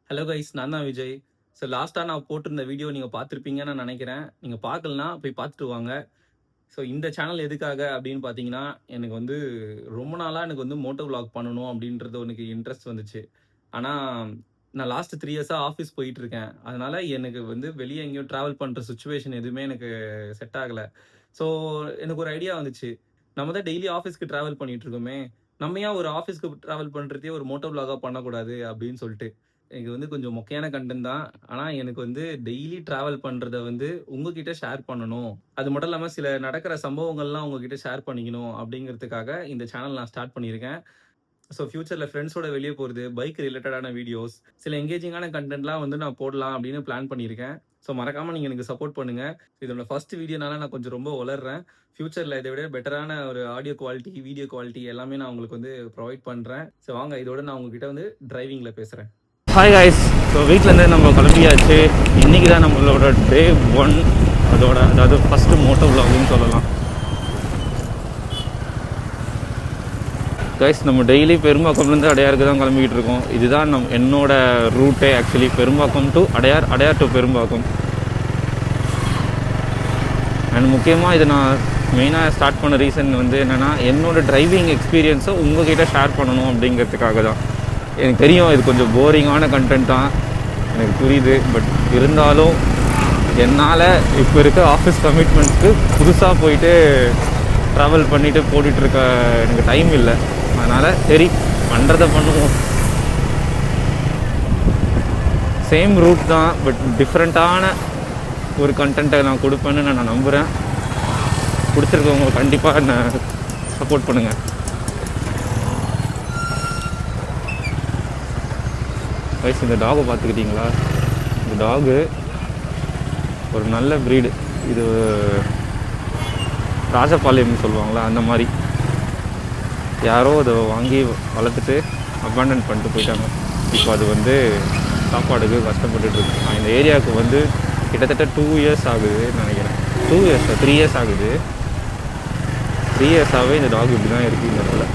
Hello guys, நான் தான் Vijay. So லாஸ்ட்டாக நான் போட்டிருந்த வீடியோ நீங்கள் பார்த்துருப்பீங்கன்னு நான் நினைக்கிறேன். நீங்கள் பார்க்கலனா போய் பார்த்துட்டு வாங்க. ஸோ இந்த சேனல் எதுக்காக அப்படின்னு பார்த்தீங்கன்னா, எனக்கு வந்து ரொம்ப நாளாக எனக்கு வந்து மோட்டோ விளாக் பண்ணணும் அப்படின்றது எனக்கு இன்ட்ரெஸ்ட் வந்துச்சு. ஆனால் நான் லாஸ்ட் 3 இயர்ஸாக ஆஃபீஸ் போயிட்டுருக்கேன். அதனால் எனக்கு வந்து வெளியே எங்கேயும் ட்ராவல் பண்ணுற சுச்சுவேஷன் எதுவுமே எனக்கு செட் ஆகலை. ஸோ எனக்கு ஒரு ஐடியா வந்துச்சு. நம்ம தான் டெய்லி ஆஃபீஸ்க்கு ட்ராவல் பண்ணிகிட்ருக்கோமே, நம்ம ஏன் ஒரு ஆஃபீஸ்க்கு ட்ராவல் பண்ணுறதே ஒரு மோட்டோ விளாகாக பண்ணக்கூடாது அப்படின்னு சொல்லிட்டு. எனக்கு வந்து கொஞ்சம் மொக்கையான கண்டென்ட் தான். ஆனா, எனக்கு வந்து டெய்லி டிராவல் பண்றத வந்து உங்ககிட்ட ஷேர் பண்ணணும். அது மட்டும் இல்லாம சில நடக்கிற சம்பவங்கள்லாம் உங்ககிட்ட ஷேர் பண்ணிக்கணும் அப்படிங்கிறதுக்காக இந்த சேனல் நான் ஸ்டார்ட் பண்ணியிருக்கேன். ஸோ ஃபியூச்சர்ல ஃப்ரெண்ட்ஸோட வெளிய போறது, பைக் ரிலேட்டடான வீடியோஸ், சில எங்கேஜிங்கான கண்டென்ட்லாம் வந்து நான் போடலாம் அப்படின்னு பிளான் பண்ணியிருக்கேன். ஸோ மறக்காம நீங்க எனக்கு சப்போர்ட் பண்ணுங்க. இதோட ஃபர்ஸ்ட் வீடியோனால நான் கொஞ்சம் ரொம்ப உளர்றேன். ஃபியூச்சர்ல இதை விட பெட்டரான ஒரு ஆடியோ குவாலிட்டி, வீடியோ குவாலிட்டி எல்லாமே நான் உங்களுக்கு வந்து ப்ரொவைட் பண்றேன். ஸோ வாங்க இதோட நான் உங்ககிட்ட வந்து டிரைவிங்ல பேசுறேன். Hi guys. ஸோ வீட்டிலேருந்து நம்ம கிளம்பியாச்சு. இன்றைக்கி தான் நம்மளோட டே 1, அதாவது ஃபஸ்ட்டு மோட்டோ விலாக்னு சொல்லலாம். காய்ஸ், நம்ம டெய்லி பெரும்பாக்கம்லேருந்து அடையாருக்கு தான் கிளம்பிக்கிட்டு இருக்கோம். இதுதான் என்னோட ரூட்டே actually. Perumbakkam to Adyar, Adyar to Perumbakkam. And முக்கியமாக இது நான் மெயினாக ஸ்டார்ட் பண்ண ரீசன் வந்து என்னென்னா, என்னோடய டிரைவிங் எக்ஸ்பீரியன்ஸை உங்கள்கிட்ட ஷேர் பண்ணணும் அப்படிங்கிறதுக்காக தான். எனக்கு தெரியும் இது கொஞ்சம் போரிங்கான கண்டென்ட் தான், எனக்கு புரியுது. பட் இருந்தாலும் என்னால் இப்போ இருக்க ஆஃபீஸ் கமிட்மெண்ட்ஸ்க்கு புதுசாக போயிட்டு ட்ராவல் பண்ணிவிட்டு போட்டுட்ருக்க எனக்கு டைம் இல்லை. அதனால் சரி பண்ணுறதை பண்ணுவோம். சேம் ரூட் தான், பட் டிஃப்ரெண்ட்டான ஒரு கண்டென்ட்டை நான் கொடுப்பேன்னு நான் நம்புகிறேன். பிடிச்சிருக்கவங்க கண்டிப்பாக என்னை சப்போர்ட் பண்ணுங்கள். கைஸ், இந்த டாகை பார்த்துக்கிட்டிங்களா? இந்த டாகு ஒரு நல்ல ப்ரீடு. இது ராஜபாளையம் சொல்லுவாங்களா, அந்த மாதிரி. யாரோ அதை வாங்கி வளர்த்துட்டு அபாண்டன் பண்ணிட்டு போயிட்டாங்க. இப்போ அது வந்து சாப்பாடுக்கு கஷ்டப்பட்டுருக்கு. நான் இந்த ஏரியாவுக்கு வந்து கிட்டத்தட்ட 2 இயர்ஸ் ஆகுதுன்னு நினைக்கிறேன். 2 இயர்ஸ் 3 இயர்ஸ் ஆகுது. 3 இயர்ஸாகவே இந்த டாக் இப்படி தான் இருக்குது. இந்த இடத்துல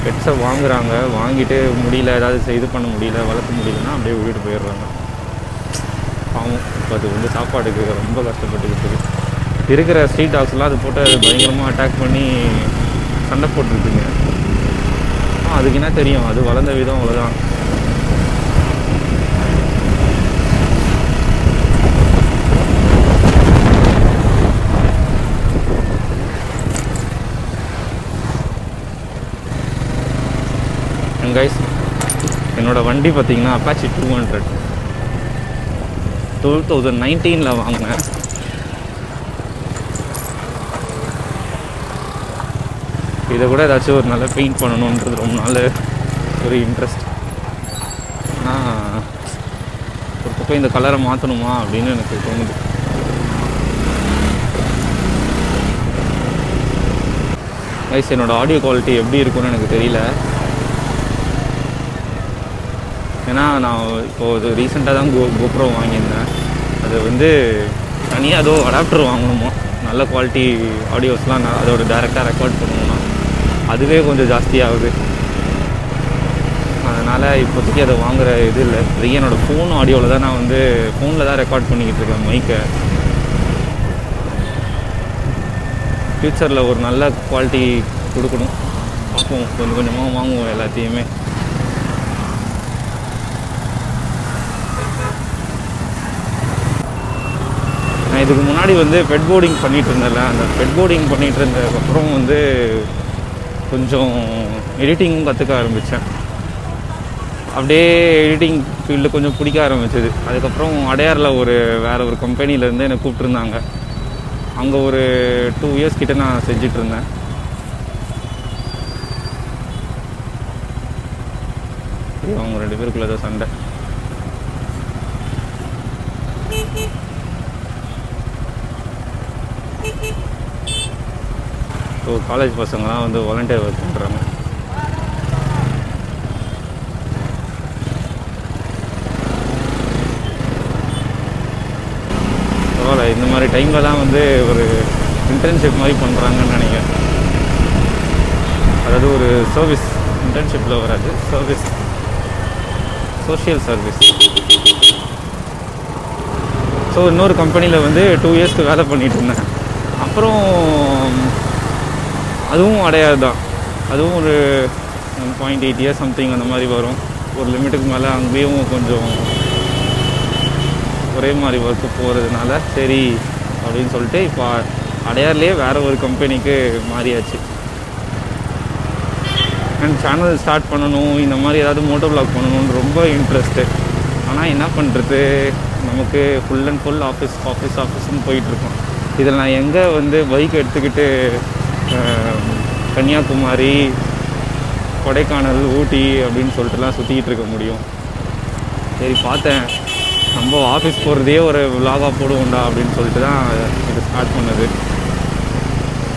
பெட்ஸை வாங்குறாங்க, வாங்கிட்டு முடியல, ஏதாவது இது பண்ண முடியல, வளர்க்க முடியலன்னா அப்படியே விட்டுட்டு போயிடுறாங்க. பாவம். இப்போ அது வந்து சாப்பாடுக்கு ரொம்ப கஷ்டப்பட்டுக்கிட்டு இருக்குது. இருக்கிற ஸ்ட்ரீட் டாக்ஸ்லாம் அது போட்டு அது பயங்கரமாக அட்டாக் பண்ணி சண்டை போட்டுருக்குங்க. அதுக்கு என்ன தெரியும், அது வளர்ந்த விதம் அவ்வளோதான். கைஸ், என்னோடய வண்டி பார்த்திங்கன்னா அப்பாச்சி 200 2019 வாங்கினேன். இதை கூட ஏதாச்சும் ஒரு நல்ல பெயிண்ட் பண்ணணுன்றது ரொம்ப நாள் ஒரு இன்ட்ரெஸ்ட். ஆனால் ஒரு பக்கம் இந்த கலரை மாற்றணுமா அப்படின்னு எனக்கு தோணுது. கைஸ், என்னோடய ஆடியோ குவாலிட்டி எப்படி இருக்குன்னு எனக்கு தெரியல. ஏன்னா நான் இப்போது ரீசெண்டாக தான் கோப்ரோ வாங்கியிருந்தேன். அது வந்து தனியாக ஏதோ அடாப்டர் வாங்கணுமா, நல்ல குவாலிட்டி ஆடியோஸ்லாம் நான் அதோட டேரெக்டாக ரெக்கார்ட் பண்ணணும்னா அதுவே கொஞ்சம் ஜாஸ்தியாகுது. அதனால் இப்போதைக்கு அதை வாங்குகிற இது இல்லை. என்னோடய ஃபோன் ஆடியோவில் தான் நான் வந்து ஃபோனில் தான் ரெக்கார்ட் பண்ணிக்கிட்டு இருக்கேன் மைக்கை. ஃப்யூச்சரில் ஒரு நல்ல குவாலிட்டி கொடுக்கணும், பார்ப்போம். கொஞ்சம் கொஞ்சமாக வாங்குவோம் எல்லாத்தையுமே. நான் இதுக்கு முன்னாடி வந்து பெட் போர்டிங் பண்ணிகிட்டு இருந்தேன்ல, அந்த பெட் போர்டிங் பண்ணிகிட்டு இருந்ததுக்கப்புறம் வந்து கொஞ்சம் எடிட்டிங்கும் கற்றுக்க ஆரம்பித்தேன். அப்படியே எடிட்டிங் ஃபீல்டு கொஞ்சம் பிடிக்க ஆரம்பிச்சிது. அதுக்கப்புறம் அடையாரில் வேறு ஒரு கம்பெனிலேருந்து என்னை கூப்பிட்ருந்தாங்க. அங்கே ஒரு 2 இயர்ஸ் கிட்டே நான் செஞ்சிட்ருந்தேன். அவங்க 2 பேருக்குள்ள ஏதோ சண்டை. ஸோ காலேஜ் பசங்களாம் வந்து வாலண்டியர் ஒர்க் பண்ணுறாங்க. பரவாயில்ல, இந்த மாதிரி டைமில் தான் வந்து ஒரு இன்டர்ன்ஷிப் மாதிரி பண்ணுறாங்கன்னு நினைக்கிறேன். அதாவது ஒரு சர்வீஸ், இன்டர்ன்ஷிப்பில் வராது, சர்வீஸ். Social service. ஸோ இன்னொரு கம்பெனியில் வந்து 2 இயர்ஸ்க்கு வேலை பண்ணிகிட்டு இருந்தேன். அப்புறம் அதுவும் அடையாது தான். அதுவும் ஒரு 1.8 இயர்ஸ் சம்திங் அந்த மாதிரி வரும். ஒரு லிமிட்டுக்கு மேலே அங்கேயும் கொஞ்சம் ஒரே மாதிரி ஒர்க்கு போகிறதுனால சரி அப்படின்னு சொல்லிட்டு இப்போ அடையார்லேயே வேறு ஒரு கம்பெனிக்கு மாறியாச்சு. அண்ட் சேனல் ஸ்டார்ட் பண்ணணும், இந்த மாதிரி ஏதாவது மோட்டோ விளாக் பண்ணணும்னு ரொம்ப இன்ட்ரெஸ்ட்டு. ஆனால் என்ன பண்ணுறது, நமக்கு ஃபுல் அண்ட் ஃபுல் ஆஃபீஸ்னு போயிட்டுருக்கோம். இதில் நான் எங்கே வந்து பைக் எடுத்துக்கிட்டு கன்னியாகுமரி, கொடைக்கானல், ஊட்டி அப்படின்னு சொல்லிட்டுலாம் சுற்றிக்கிட்டு இருக்க முடியும். சரி பார்த்தேன், நம்ம ஆஃபீஸ் போகிறதே ஒரு விலாகாக போடுவோண்டா அப்படின்னு சொல்லிட்டு தான் இது ஸ்டார்ட் பண்ணது.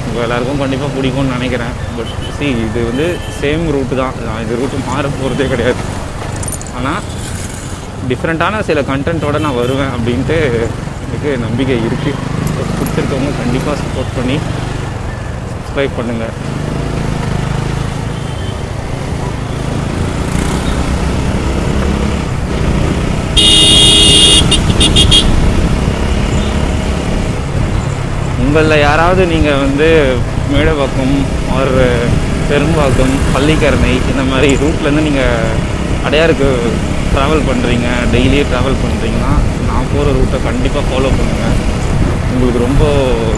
உங்கள் எல்லாேருக்கும் கண்டிப்பாக பிடிக்கும்னு நினைக்கிறேன். பட் இது வந்து சேம் ரூட்டு தான். நான் இந்த ரூட்டு மாற போகிறதே கிடையாது. ஆனால் டிஃப்ரெண்ட்டான சில கண்டென்ட்டோடு நான் வருவேன் அப்படின்ட்டு எனக்கு நம்பிக்கை இருக்குது. பிடிச்சிருக்கவங்க கண்டிப்பாக சப்போர்ட் பண்ணி சப்ஸ்கிரைப் பண்ணுங்கள். உங்களில் யாராவது நீங்கள் வந்து மேடவாக்கம் ஒரு பெரும்பாக்கம், பள்ளிக்கரணை இந்த மாதிரி ரூட்லேருந்து நீங்கள் அடையாருக்கு ட்ராவல் பண்ணுறீங்க, டெய்லியே ட்ராவல் பண்ணுறீங்கன்னா நான் போகிற ரூட்டை கண்டிப்பாக ஃபாலோ பண்ணுங்கள். உங்களுக்கு ரொம்ப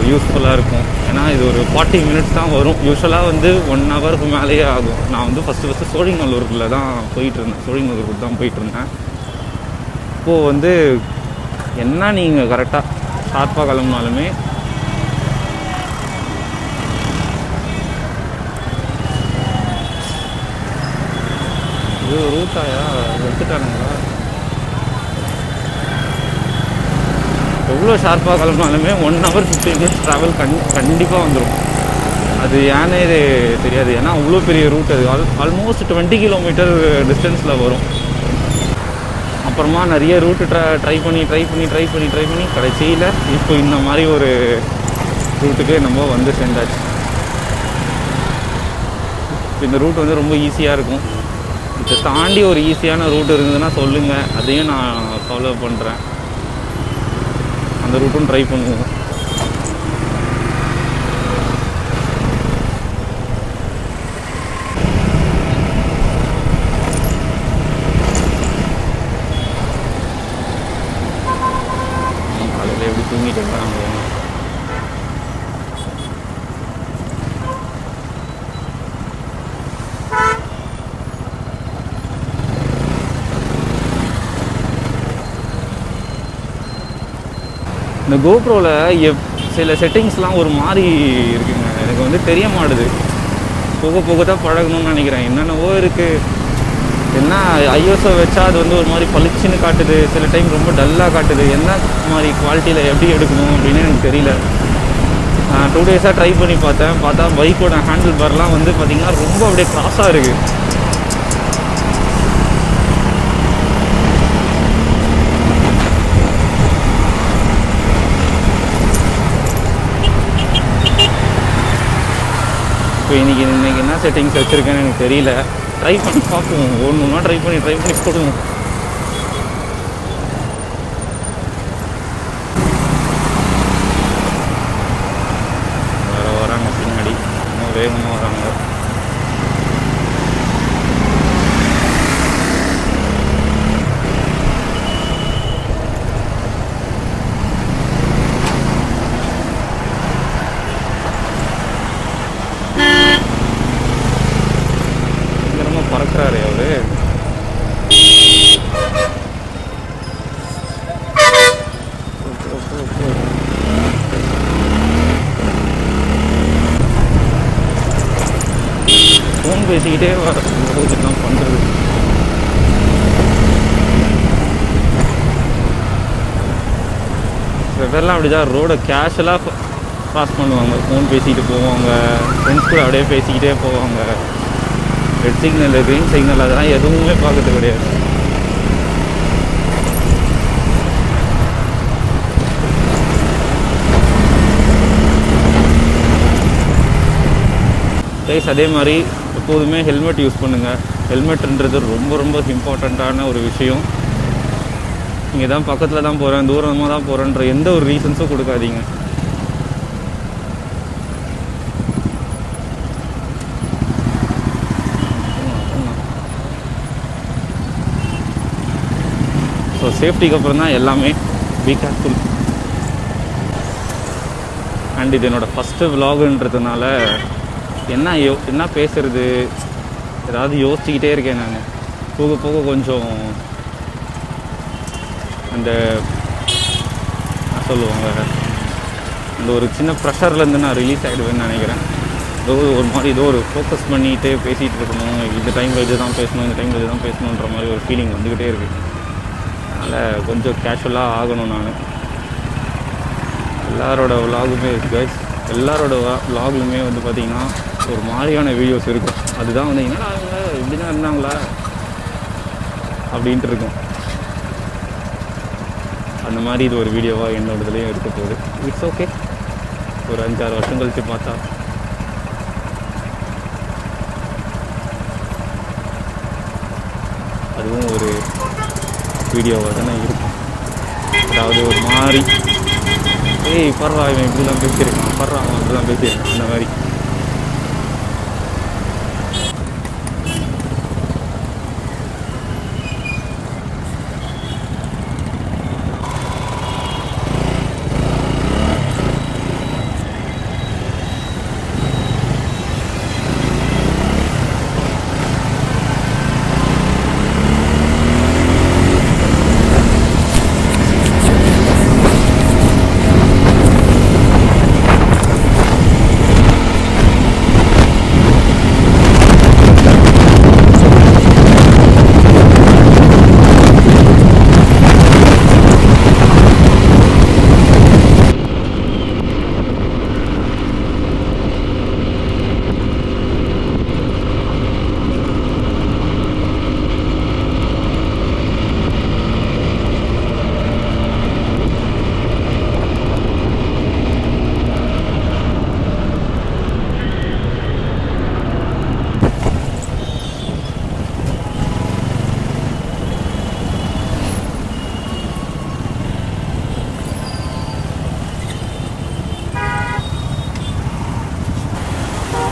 யூஸ்ஃபுல்லாக இருக்கும். ஏன்னா இது ஒரு 40 மினிட்ஸ் தான் வரும். யூஸ்வலாக வந்து 1 ஹவருக்கு மேலேயே ஆகும். நான் வந்து ஃபஸ்ட்டு சோழிங்கநல்லூரில் தான் போயிட்டுருந்தேன். சோழிங்கநல்லூருக்கு தான் போயிட்டுருந்தேன். இப்போது வந்து என்ன நீங்கள் கரெக்டாக ஷார்ப்பாக கிளம்புனாலுமே இது ரூட்டாயா எடுத்துட்டானுங்களா? எவ்வளோ ஷார்ப்பாக கிளம்பினாலுமே 1 ஹவர் 15 மினிட்ஸ் ட்ராவல் கண்டிப்பாக வந்துடும். அது ஏன்னே இது தெரியாது. ஏன்னா அவ்வளோ பெரிய ரூட். அது ஆல்மோஸ்ட் 20 கிலோமீட்டர் டிஸ்டன்ஸில் வரும். அப்புறமா நிறைய ரூட்டு ட்ரை பண்ணி கடைசியில் இப்போ இந்த மாதிரி ஒரு ரூட்டுக்கு நம்ம வந்து சேர்ந்தாச்சு. இந்த ரூட் வந்து ரொம்ப ஈஸியாக இருக்கும். இதை தாண்டி ஒரு ஈஸியான ரூட் இருந்ததுன்னா சொல்லுங்கள், அதையும் நான் ஃபாலோ பண்ணுறேன். அந்த ரூட்டும் ட்ரை பண்ணுவோம். காலையில் எப்படி தூங்கிட்டு இருக்காங்க. இந்த கோப்ரோவில் சில செட்டிங்ஸ்லாம் ஒரு மாதிரி இருக்குங்க. எனக்கு வந்து தெரிய மாட்டுது. போக தான் பழகணும்னு நினைக்கிறேன். என்னென்னவோ இருக்குது. என்ன ஐஓஎஸை வச்சா அது வந்து ஒரு மாதிரி பளிச்சுன்னு காட்டுது, சில டைம் ரொம்ப டல்லாக காட்டுது. என்ன மாதிரி குவாலிட்டியில் எப்படி எடுக்கணும் அப்படின்னு எனக்கு தெரியல. 2 டேஸாக ட்ரை பண்ணி பார்த்தா பைக்கோட ஹேண்டில் பார்லாம் வந்து பார்த்திங்கன்னா ரொம்ப அப்படியே க்ராஸாக இருக்குது. இப்போ இன்றைக்கி என்ன செட்டிங்ஸ் வச்சுருக்கேன்னு எனக்கு தெரியல. ட்ரை பண்ணி பார்ப்போம். ஒன்று ட்ரை பண்ணி போடுவோம். வேறு வராங்க பின்னாடி, இன்னும் வேகமாக வராங்க. பறக்கிறாரு அவரு. ஃபோன் பேசிக்கிட்டே என்ன பண்ணுறது. சில பேர்லாம் அப்படிதான் ரோடை கேஷுவலாக பாஸ் பண்ணுவாங்க. ஃபோன் பேசிக்கிட்டு போவாங்க, ஃப்ரெண்ட்ஸ் கூட அப்படியே பேசிக்கிட்டே போவாங்க. ரெட் சிக்னல், க்ரீன் சிக்னல் அதெல்லாம் எதுவுமே பார்க்கறது கிடையாது. கைஸ் அதே மாதிரி எப்போதுமே ஹெல்மெட் யூஸ் பண்ணுங்கள். ஹெல்மெட்ன்றது ரொம்ப ரொம்ப இம்பார்ட்டண்ட்டான ஒரு விஷயம். நீங்கள் தான் பக்கத்தில் தான் போகிறேன், தூரமாக தான் போகிறேன்ற எந்த ஒரு ரீசன்ஸும் கொடுக்காதீங்க. ஸோ சேஃப்டிக்கு அப்புறம் தான் எல்லாமே. Be careful. அண்ட் இது என்னோடய ஃபஸ்ட்டு விலாகுன்றதுனால என்ன பேசுகிறது ஏதாவது யோசிச்சுக்கிட்டே இருக்கேன் நான். போக போக கொஞ்சம் அந்த சொல்லுவாங்க அந்த ஒரு சின்ன ப்ரெஷர்லேருந்து நான் ரிலீஸ் ஆகிடுவேன்னு நினைக்கிறேன். ஏதோ ஒரு மாதிரி ஏதோ ஒரு ஃபோக்கஸ் பண்ணிகிட்டே பேசிகிட்டு இருக்கணும், இந்த டைமில் இது தான் பேசணும், இந்த டைமில் இது தான் பேசணுன்ற மாதிரி ஒரு ஃபீலிங் வந்துக்கிட்டே இருக்குது. அதனால் கொஞ்சம் கேஷுவலாக ஆகணும். நான் எல்லாரோட விலாகுமே கைஸ், எல்லாரோட விலாகுலுமே வந்து பார்த்திங்கன்னா ஒரு மாதிரியான வீடியோஸ் இருக்கும். அதுதான் வந்து என்னடா அவங்க இப்படி தான் இருந்தாங்களா அப்படின்ட்டு இருக்கும். அந்த மாதிரி இது ஒரு வீடியோவாக என்னோடதுலேயும் இருக்க போகுது. It's okay. ஒரு 5-6 வருஷம் கழித்து பார்த்தா அதுவும் ஒரு வீடியோவாக தானே இருக்கும். அதாவது ஒரு மாதிரி பர்றா இவன் இப்படிலாம் பேசியிருக்கான், பர்றா அவன் இப்படிலாம் பேசியிருக்கான், அந்த மாதிரி.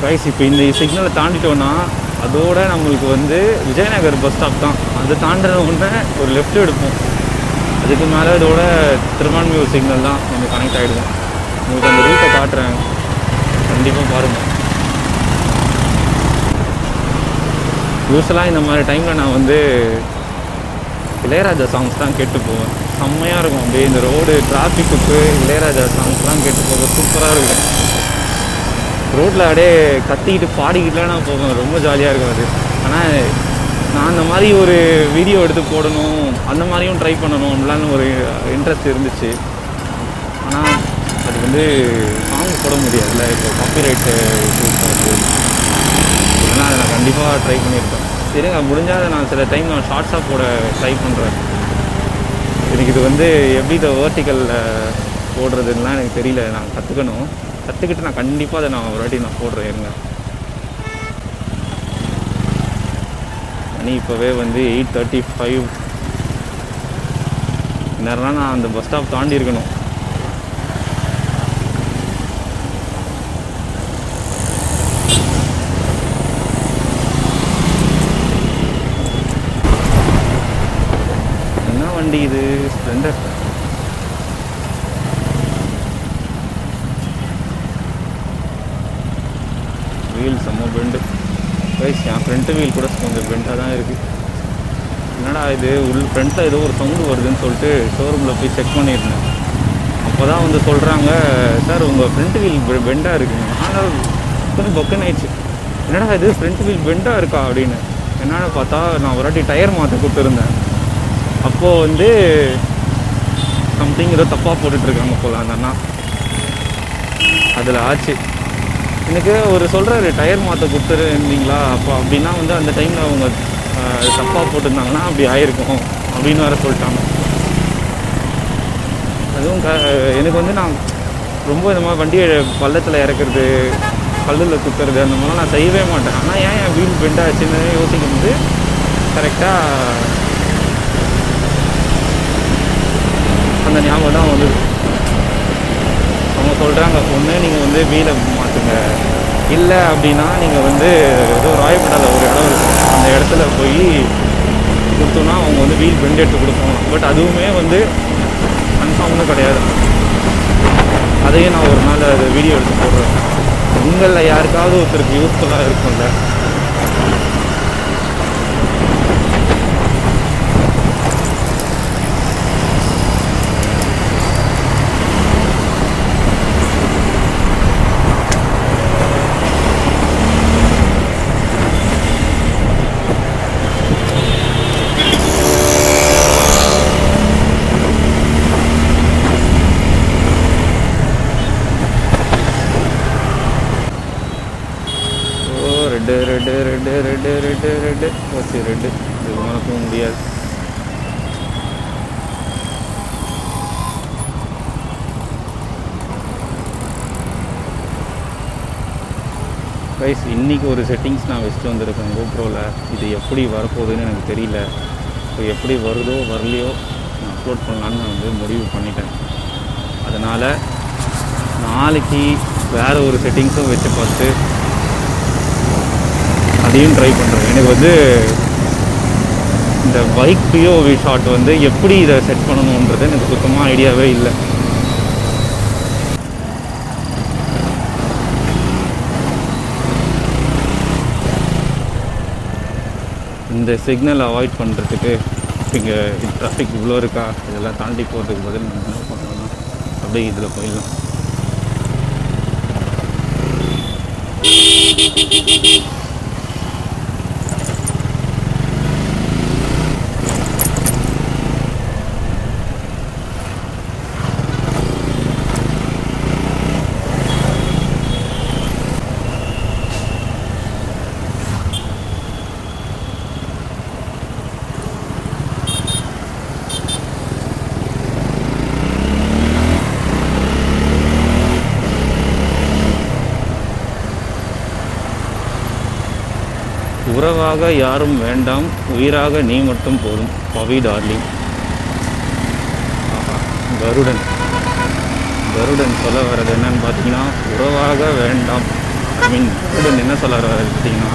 ரைஸ் இப்போ இந்த சிக்னலை தாண்டிட்டோன்னா அதோட நம்மளுக்கு வந்து விஜயநகர் பஸ் ஸ்டாப் தான். அதை தாண்டின உடனே ஒரு லெஃப்ட் எடுப்போம். அதுக்கு மேலே இதோட திருவான்மியூர் சிக்னல் தான் நம்ம கனெக்ட் ஆகிடுவோம். உங்களுக்கு அந்த ரூட்டை காட்டுறேன், கண்டிப்பாக பாருங்கள். யூஸ்வலாக இந்த மாதிரி டைமில் நான் வந்து இளையராஜா சாங்ஸ் தான் கேட்டு போவேன். செம்மையாக இருக்கும். அப்படியே இந்த ரோடு டிராஃபிக்கு இளையராஜா சாங்ஸ்லாம் கேட்டு போக சூப்பராக இருக்கும். ரோட்டில் அப்படியே கத்திக்கிட்டு பாடிக்கிட்டுலாம் நான் போவேன். ரொம்ப ஜாலியாக இருக்கும் அது. ஆனால் நான் அந்த மாதிரி ஒரு வீடியோ எடுத்து போடணும், அந்த மாதிரியும் ட்ரை பண்ணணும் அப்படிலான்னு ஒரு இன்ட்ரெஸ்ட் இருந்துச்சு. ஆனால் அது வந்து சாங் போட முடியாதுல்ல, இப்போ காப்பிரைட்டு வந்து. இல்லைன்னா அதை நான் கண்டிப்பாக ட்ரை பண்ணியிருப்பேன். சரிங்க, முடிஞ்சால் அதை நான் சில டைம் நான் ஷார்ட்ஸாக போட ட்ரை பண்ணுறேன். எனக்கு இது வந்து எப்படி இந்த வேர்ட்டிக்கலில் போடுறதுலாம் எனக்கு தெரியல. நான் கற்றுக்கிட்டு நான் கண்டிப்பாக அதை நான் ஒரு வாட்டி நான் போடுறேன். இருங்க, மணி இப்போவே வந்து 8:35. நேரம்லாம் நான் அந்த பஸ் ஸ்டாப் தாண்டி இருக்கணும். என்ன வண்டி இது? ஸ்ப்ளெண்டர். வீல் செம்ம பெண்டு கைஸ். என் ஃப்ரண்ட்டு வீல் கூட கொஞ்சம் பெண்டாக தான் இருக்குது. என்னடா இது ஃப்ரண்ட்டில் ஏதோ ஒரு சவுண்டு வருதுன்னு சொல்லிட்டு ஷோரூமில் போய் செக் பண்ணியிருந்தேன். அப்போ தான் வந்து சொல்கிறாங்க, சார் உங்கள் ஃப்ரண்ட் வீல் பெண்டாக இருக்குங்க. ஆனால் கொஞ்சம் பக்குன்னு ஆயிடுச்சு. என்னடா இது ஃப்ரண்ட் வீல் பெண்டாக இருக்கா அப்படின்னு என்னென்னு பார்த்தா நான் ஒரு வாட்டி டயர் மாற்ற கொடுத்துருந்தேன். அப்போது வந்து சம்திங் ஏதோ தப்பாக போட்டுட்ருக்காங்க போல அந்த அண்ணா. அதில் ஆச்சு. எனக்கு ஒரு சொல்கிறாரு, டயர் மாற்ற கொடுத்துருந்தீங்களா அப்போ அப்படின்னா வந்து அந்த டைமில் அவங்க தப்பாக போட்டிருந்தாங்கன்னா அப்படி ஆயிருக்கும் அப்படின்னு வேறு சொல்லிட்டாங்க. அதுவும் எனக்கு வந்து நான் ரொம்ப இந்த மாதிரி வண்டியை பள்ளத்தில் இறக்குறது கல்லில் குத்துறது அந்த மாதிரிலாம் நான் செய்யவே மாட்டேன். ஆனால் ஏன் என் வீல் பெண்ட் ஆச்சுன்னு யோசிக்கும் போது கரெக்டாக அந்த ஞாபகம் தான் வந்து அவங்க சொல்கிறாங்க, ஒன்று நீங்கள் வந்து வீலை மாற்றுங்க, இல்லை அப்படின்னா நீங்கள் வந்து ஏதோ ராயப்பேட்டாவில் ஒரு இடம் இருக்கும், அந்த இடத்துல போய் கொடுத்தோன்னா அவங்க வந்து வீல் பெண்ட் எடுத்து கொடுப்பாங்க. பட் அதுவுமே வந்து கன்ஃபார்ம்னு கிடையாது. அதையும் நான் ஒரு நாள் அது வீடியோ எடுத்து போடுறேன். உங்களில் யாருக்காவது ஒருத்தருக்கு யூஸ்ஃபுல்லாக இருக்கும்ல. ரெட்டு ஓகே, ரெட்டு இது மறக்கவும் முடியாது. கைஸ், இன்றைக்கி ஒரு செட்டிங்ஸ் நான் வச்சுட்டு வந்திருக்கேன் கோப்ரோவில். இது எப்படி வரப்போகுதுன்னு எனக்கு தெரியல. ஸோ எப்படி வருதோ வரலையோ நான் அப்லோட் பண்ணலான்னு நான் வந்து முடிவு பண்ணிட்டேன். அதனால் நாளைக்கு வேறு ஒரு செட்டிங்ஸும் வச்சு பார்த்து அதையும் ட்ரை பண்ணுறேன். எனக்கு வந்து இந்த பைக் பிஓவி ஷாட் வந்து எப்படி இதை செட் பண்ணணுன்றது எனக்கு சுத்தமாக ஐடியாவே இல்லை. இந்த சிக்னல் அவாய்ட் பண்ணுறதுக்கு இங்கே டிராஃபிக் இவ்வளோ இருக்கா, இதெல்லாம் தாண்டி போகிறதுக்கு பதில் நம்ம என்ன பண்ணணும்னா அப்படியே இதில் போயிடலாம். உறவாக யாரும் வேண்டாம், உயிராக நீ மட்டும் போதும், பவி டார்லிங். கருடன் சொல்ல வர்றது என்னன்னு பார்த்தீங்கன்னா, உறவாக வேண்டாம். கருடன் என்ன சொல்ல வர்றது பார்த்தீங்கன்னா,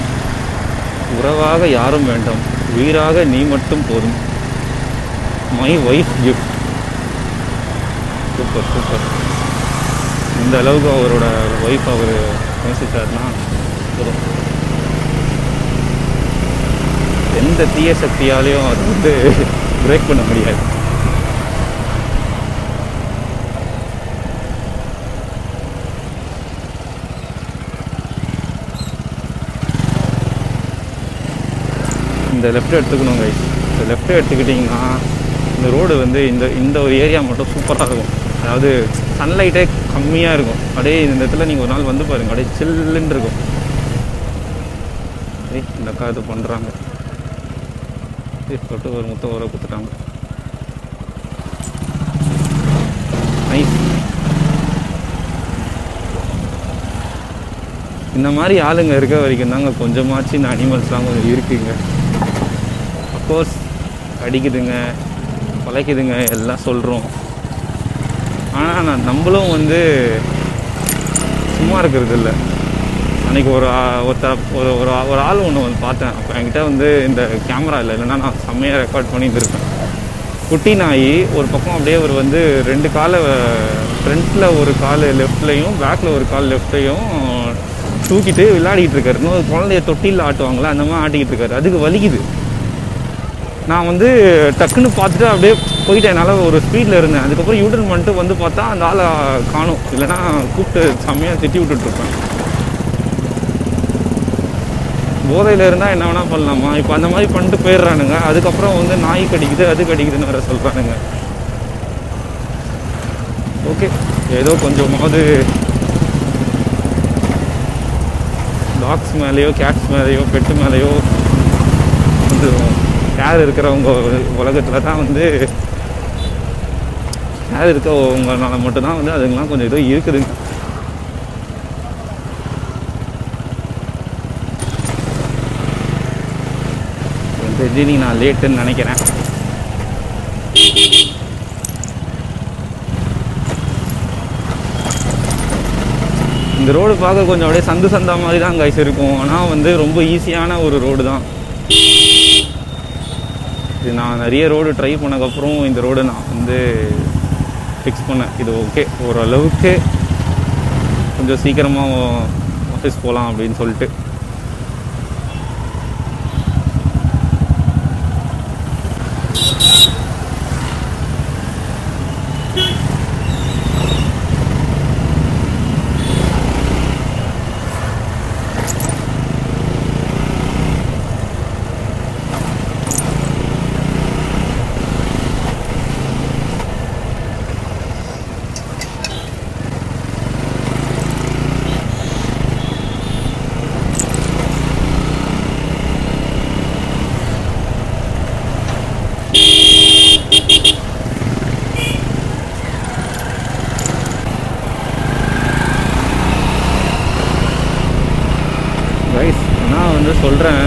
உறவாக யாரும் வேண்டாம், உயிராக நீ மட்டும் போதும், மை ஒய்ஃப் கிஃப்ட். சூப்பர். இந்த அளவுக்கு அவரோட ஒய்ஃப் அவர் நேசிச்சார்னா போதும். எந்த தீய சக்தியாலையும் அது வந்து பிரேக் பண்ண முடியாது. இந்த லெஃப்ட் எடுத்துக்கணும் கைஸ். இந்த லெஃப்ட் எடுத்துக்கிட்டிங்கன்னா இந்த ரோடு வந்து இந்த ஒரு ஏரியா மட்டும் சூப்பராக இருக்கும். அதாவது சன்லைட்டே கம்மியாக இருக்கும். அப்படியே இந்த இடத்துல நீங்கள் ஒரு நாள் வந்து பாருங்கள், அப்படியே சில்லுன்னு இருக்கும். இந்த அக்கா இது பண்ணுறாங்க, தொட்டு ஒரு முத்த உர கொடுத்துட்டாங்க. நைஸ். இந்த மாதிரி ஆளுங்க இருக்க வரைக்கும் தாங்க கொஞ்சமாச்சு இந்த அனிமல்ஸ்லாம் கொஞ்சம் இருக்குங்க. அஃப்கோர்ஸ் கடிக்குதுங்க, பழைக்குதுங்க, எல்லாம் சொல்கிறோம். ஆனால் நம்மளும் வந்து சும்மா இருக்கிறது இல்லை. அன்றைக்கி ஒரு ஆள் ஒன்று வந்து பார்த்தேன். அப்போ என்கிட்ட வந்து இந்த கேமரா இல்லைன்னா நான் செம்மையாக ரெக்கார்ட் பண்ணியிருந்திருப்பேன். குட்டி நாய் ஒரு பக்கம் அப்படியே ஒரு வந்து 2 காலை ஃப்ரண்ட்டில் ஒரு கால் லெஃப்ட்லேயும் பேக்கில் ஒரு கால் லெஃப்ட்லேயும் தூக்கிட்டு விளையாடிக்கிட்டு இருக்காரு. இன்னும் குழந்தைய தொட்டியில் ஆட்டுவாங்களா அந்த மாதிரி ஆட்டிக்கிட்டு இருக்காரு. அதுக்கு வலிக்குது. நான் வந்து டக்குன்னு பார்த்துட்டு அப்படியே போயிட்டேன். என்னால் ஒரு ஸ்பீடில் இருந்தேன். அதுக்கப்புறம் யூட்டர்ன் பண்ணிட்டு வந்து பார்த்தா அந்த ஆளை காணும். இல்லைன்னா கூப்பிட்டு செம்மையாக திட்டி விட்டுட்ருப்பேன். போதையில் இருந்தால் என்ன வேணால் பண்ணலாமா? இப்போ அந்த மாதிரி பண்ணிட்டு போயிடுறானுங்க. அதுக்கப்புறம் வந்து நாய் கடிக்குது, அது கடிக்குதுன்னு வேறு சொல்கிறானுங்க. ஓகே, ஏதோ கொஞ்சமாவது டாக்ஸ் மேலேயோ கேட்ஸ் மேலேயோ பெட்டு மேலேயோ கொஞ்சம் கேர் இருக்கிறவங்க உலகத்தில் தான் வந்து கேர் இருக்கவங்கனால மட்டும்தான் வந்து அதுங்கெலாம் கொஞ்சம் ஏதோ இருக்குதுங்க. தெரிஞ்சு நீ நான் லேட்டுன்னு நினைக்கிறேன். இந்த ரோடு பார்க்க கொஞ்சம் அப்படியே சந்தா மாதிரி தான் கைஸ் இருக்கும். ஆனால் வந்து ரொம்ப ஈஸியான ஒரு ரோடு தான் இது. நான் நிறைய ரோடு ட்ரை பண்ணக்கப்புறம் இந்த ரோடு நான் வந்து ஃபிக்ஸ் பண்ணேன். இது ஓகே, ஓரளவுக்கு கொஞ்சம் சீக்கிரமாக ஆஃபீஸ் போகலாம் அப்படின்னு சொல்லிட்டு. நான் வந்து சொல்கிறேன்,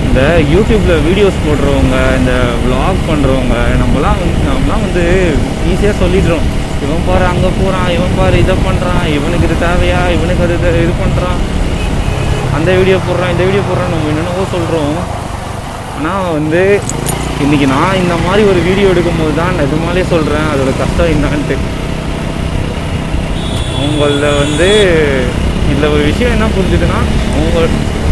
இந்த யூடியூப்பில் வீடியோஸ் போடுறவங்க, இந்த vlog பண்ணுறவங்க, நம்மலாம் வந்து ஈஸியாக சொல்லிடுறோம். இவன் பாரு அங்கே போகிறான், இவன் பாரு இதை பண்ணுறான், இவனுக்கு இது தேவையா, இவனுக்கு அது இது பண்ணுறான், அந்த வீடியோ போடுறான், இந்த வீடியோ போடுறான், நம்ம என்னென்னவோ சொல்கிறோம். ஆனால் வந்து இன்றைக்கி நான் இந்த மாதிரி ஒரு வீடியோ எடுக்கும்போது தான் நிஜமாலே சொல்கிறேன் அதோட கஷ்டம் என்னான்ட்டு. அவங்கள வந்து இதில் ஒரு விஷயம் என்ன புரிஞ்சுதுன்னா,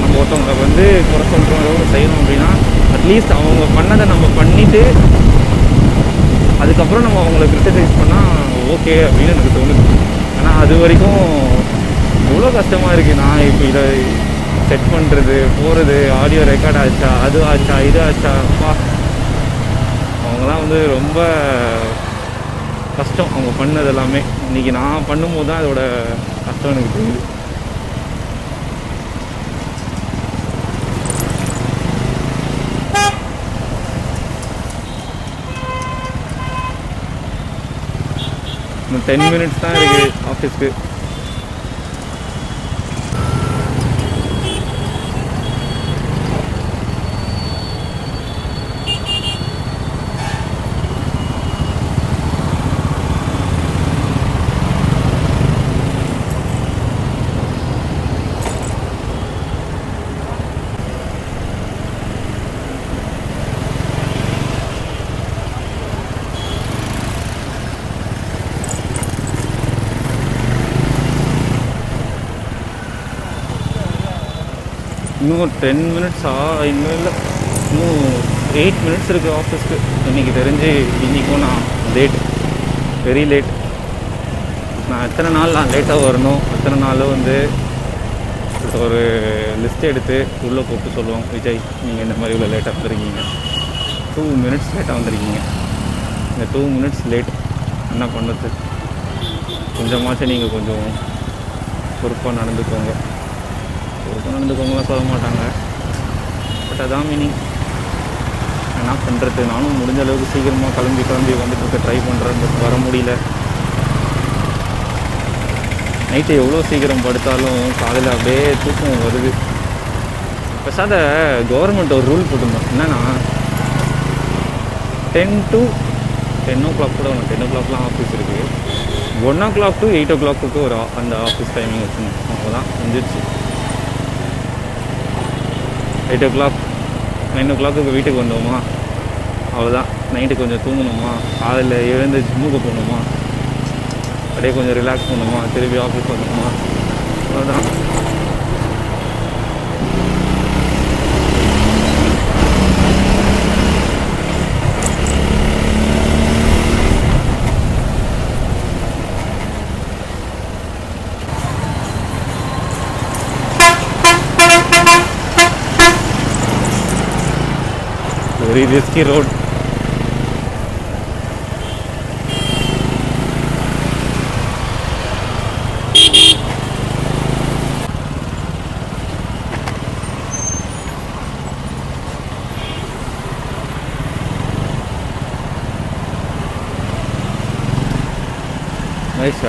நம்ம ஒருத்தவங்களை வந்து குறை சொல்கிறோம் செய்யணும் அப்படின்னா அட்லீஸ்ட் அவங்க பண்ணதை நம்ம பண்ணிவிட்டு அதுக்கப்புறம் நம்ம அவங்கள கிரிட்டிசைஸ் பண்ணால் ஓகே அப்படின்னு எனக்கு தோணுது. ஆனால் அது வரைக்கும் எவ்வளோ கஷ்டமாக இருக்குது. நான் இப்போ இதை செட் பண்ணுறது, போகிறது, ஆடியோ ரெக்கார்ட் ஆச்சா, அது ஆச்சா, இது ஆச்சா, அப்பா அவங்களாம் வந்து ரொம்ப கஷ்டம் அவங்க பண்ணது எல்லாமே. இன்றைக்கி நான் பண்ணும்போது தான் அதோட கஷ்டம் எனக்கு தெரியுது. இன்னும் 10 மினிட்ஸ் தான் இருக்குது ஆஃபீஸ்க்கு. இன்னும் 10 மினிட்ஸா? இன்னும் இல்லை, இன்னும் 8 மினிட்ஸ் இருக்குது ஆஃபீஸ்க்கு. இன்றைக்கி தெரிஞ்சு இன்றைக்கும் நான் லேட், வெரி லேட். நான் எத்தனை நாள் நான் லேட்டாக வரணும், எத்தனை நாள் வந்து ஒரு லிஸ்ட் எடுத்து உள்ளே போட்டு சொல்லுவோம், விஜய் நீங்கள் இந்த மாதிரி இவ்வளோ லேட்டாக வந்துருக்கீங்க, 2 மினிட்ஸ் லேட்டாக வந்திருக்கீங்க, இந்த 2 மினிட்ஸ் லேட் என்ன பண்ணுறது? கொஞ்சமாச்சும் நீங்கள் கொஞ்சம் பொறுப்பாக நடந்துக்கோங்க. நடந்துக்கோங்கலாம் சொல்ல மாட்டாங்க, பட் அதான் மீனிங். என்ன பண்ணுறது? நானும் முடிஞ்ச அளவுக்கு சீக்கிரமாக கிளம்பி வந்துட்டு ட்ரை பண்ணுறேன், பட் வர முடியல. நைட்டு எவ்வளோ சீக்கிரம் படுத்தாலும் காலையில் அப்படியே தூக்கம் வருது. பெசாத கவர்மெண்ட் ஒரு ரூல் போட்டிருந்தோம், என்னென்னா 10 to 10 o'clock கூட ஒன்று, 10 o'clockலாம் ஆஃபீஸ் இருக்குது, 1 o'clock to 8 o'clock ஒரு அந்த ஆஃபீஸ் டைமிங் வச்சுருந்தோம். அவ்வளோதான் முடிஞ்சிடுச்சு. 8 o'clock 9 o'clock வீட்டுக்கு வந்தோமா, அவ்வளோதான். நைட்டு கொஞ்சம் தூங்கணுமா, காலையில் எழுந்து ஜிம்முக்கு போகணுமா, அப்படியே கொஞ்சம் ரிலாக்ஸ் பண்ணணுமா, திருப்பி ஆஃபீஸ் வரணுமா, அவ்வளோதான். Very risky road.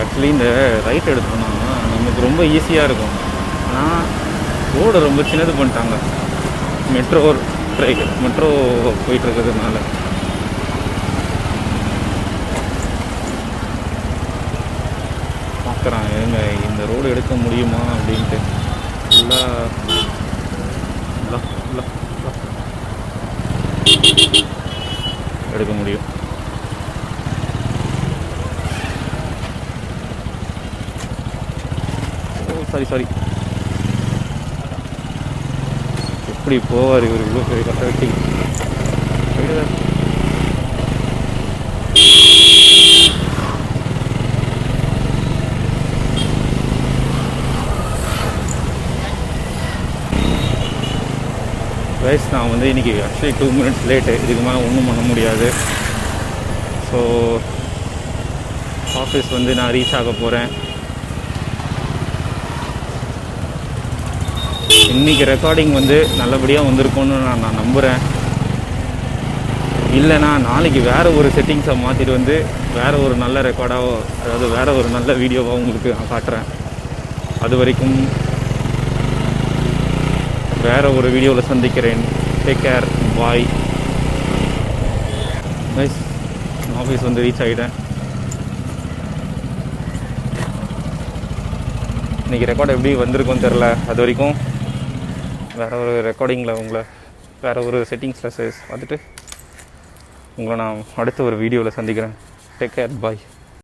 ஆக்சுவலி இந்த ரைட் எடுத்தோம்னா நமக்கு ரொம்ப ஈஸியாக இருக்கும். ஆனால் ரோடு ரொம்ப சின்னது பண்ணிட்டாங்க. மெட்ரோ மெட்ரோ போயிட்டுருக்கிறதுனால. பார்க்குறான் ஏங்க இந்த ரோடு எடுக்க முடியுமா அப்படின்ட்டு. ஃபுல்லாக எடுக்க முடியும். சாரி எப்படி போவார் இவர் இவ்வளோ பெரிய கட்ட வெட்டி. கைஸ் நான் வந்து இன்றைக்கி ஆக்சுவலி 2 minutes லேட்டு. இதுக்கு மேலே ஒன்றும் பண்ண முடியாது. ஸோ ஆஃபீஸ் வந்து நான் ரீச் ஆக போகிறேன். இன்றைக்கி ரெக்கார்டிங் வந்து நல்லபடியாக வந்திருக்கும்னு நான் நம்புகிறேன். இல்லைனா நாளைக்கு வேறு ஒரு செட்டிங்ஸை மாற்றிட்டு வந்து வேறு ஒரு நல்ல ரெக்கார்டாக, அதாவது வேறு ஒரு நல்ல வீடியோவாக உங்களுக்கு நான் காட்டுறேன். அது வரைக்கும் வேறு ஒரு வீடியோவில் சந்திக்கிறேன். டேக் கேர், பாய். நைஸ், ஆஃபீஸ் வந்து ரீச் ஆகிட்டேன். இன்றைக்கி ரெக்கார்டு எப்படி வந்திருக்கும்னு தெரில. அது வரைக்கும் வேறு ஒரு ரெக்கார்டிங்கில் உங்களை வேறு ஒரு செட்டிங்ஸில் பார்த்துட்டு உங்களை நான் அடுத்த ஒரு வீடியோவில் சந்திக்கிறேன். டேக் கேர், பாய்.